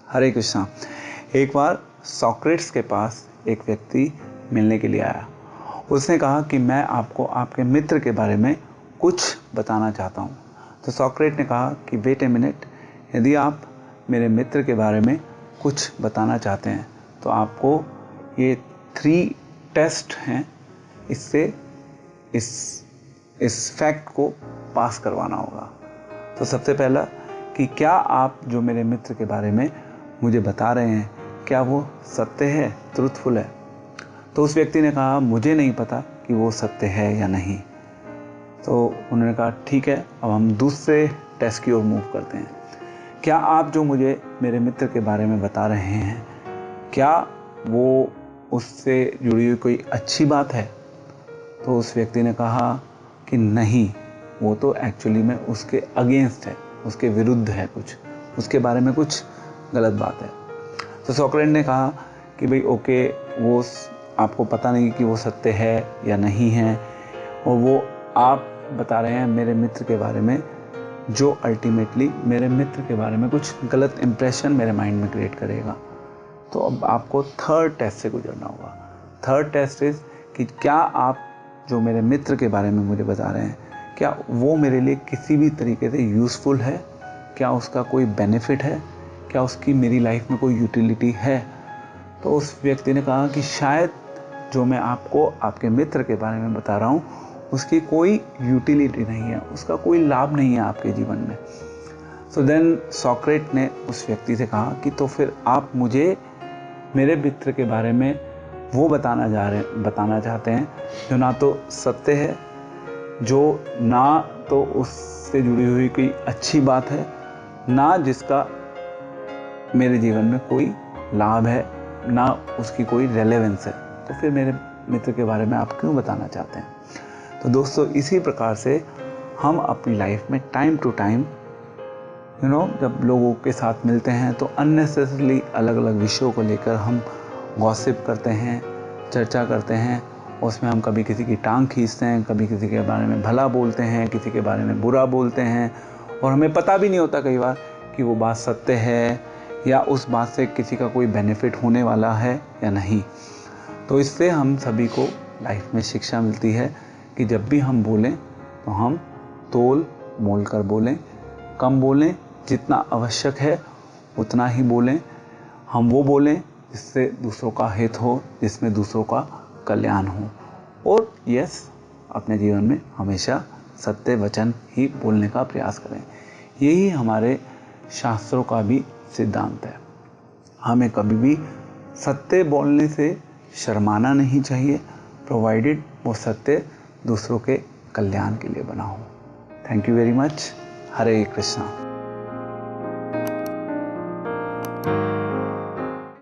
हरे कृष्णा। एक बार सॉक्रेट्स के पास एक व्यक्ति मिलने के लिए आया। उसने कहा कि मैं आपको आपके मित्र के बारे में कुछ बताना चाहता हूँ। तो सॉक्रेट ने कहा कि वेट ए मिनट, यदि आप मेरे मित्र के बारे में कुछ बताना चाहते हैं तो आपको ये 3 टेस्ट हैं, इससे इस फैक्ट को पास करवाना होगा। तो सबसे पहला कि क्या आप जो मेरे मित्र के बारे में मुझे बता रहे हैं क्या वो सत्य है, ट्रूथफुल है। तो उस व्यक्ति ने कहा मुझे नहीं पता कि वो सत्य है या नहीं। तो उन्होंने कहा ठीक है, अब हम दूसरे टेस्ट की ओर मूव करते हैं। क्या आप जो मुझे मेरे मित्र के बारे में बता रहे हैं क्या वो उससे जुड़ी हुई कोई अच्छी बात है। तो उस व्यक्ति ने कहा कि नहीं, वो तो एक्चुअली में उसके अगेंस्ट है, उसके विरुद्ध है, कुछ उसके बारे में कुछ गलत बात है। तो सॉक्रेट ने कहा कि भाई ओके, वो आपको पता नहीं कि वो सत्य है या नहीं है, और वो आप बता रहे हैं मेरे मित्र के बारे में जो अल्टीमेटली मेरे मित्र के बारे में कुछ गलत इंप्रेशन मेरे माइंड में क्रिएट करेगा। तो अब आपको थर्ड टेस्ट से गुजरना होगा। थर्ड टेस्ट इज कि क्या आप जो मेरे मित्र के बारे में मुझे बता रहे हैं क्या वो मेरे लिए किसी भी तरीके से यूज़फुल है, क्या उसका कोई बेनिफिट है, क्या उसकी मेरी लाइफ में कोई यूटिलिटी है। तो उस व्यक्ति ने कहा कि शायद जो मैं आपको आपके मित्र के बारे में बता रहा हूँ उसकी कोई यूटिलिटी नहीं है, उसका कोई लाभ नहीं है आपके जीवन में। सो देन सॉक्रेट ने उस व्यक्ति से कहा कि तो फिर आप मुझे मेरे मित्र के बारे में वो बताना चाहते हैं जो ना तो सत्य है, जो ना तो उससे जुड़ी हुई कोई अच्छी बात है, ना जिसका मेरे जीवन में कोई लाभ है, ना उसकी कोई रेलेवेंस है। तो फिर मेरे मित्र के बारे में आप क्यों बताना चाहते हैं। तो दोस्तों, इसी प्रकार से हम अपनी लाइफ में टाइम टू टाइम जब लोगों के साथ मिलते हैं तो अननेसेसरली अलग अलग विषयों को लेकर हम गॉसिप करते हैं, चर्चा करते हैं। उसमें हम कभी किसी की टांग खींचते हैं, कभी किसी के बारे में भला बोलते हैं, किसी के बारे में बुरा बोलते हैं, और हमें पता भी नहीं होता कई बार कि वो बात सत्य है या उस बात से किसी का कोई बेनिफिट होने वाला है या नहीं। तो इससे हम सभी को लाइफ में शिक्षा मिलती है कि जब भी हम बोलें तो हम तोल मोल कर बोलें, कम बोलें, जितना आवश्यक है उतना ही बोलें। हम वो बोलें जिससे दूसरों का हित हो, जिसमें दूसरों का कल्याण हो। और यस, अपने जीवन में हमेशा सत्य वचन ही बोलने का प्रयास करें। यही हमारे शास्त्रों का भी सिद्धांत है। हमें कभी भी सत्य बोलने से शर्माना नहीं चाहिए, प्रोवाइडेड वो सत्य दूसरों के कल्याण के लिए बना हो। Thank you very much. Hare Krishna.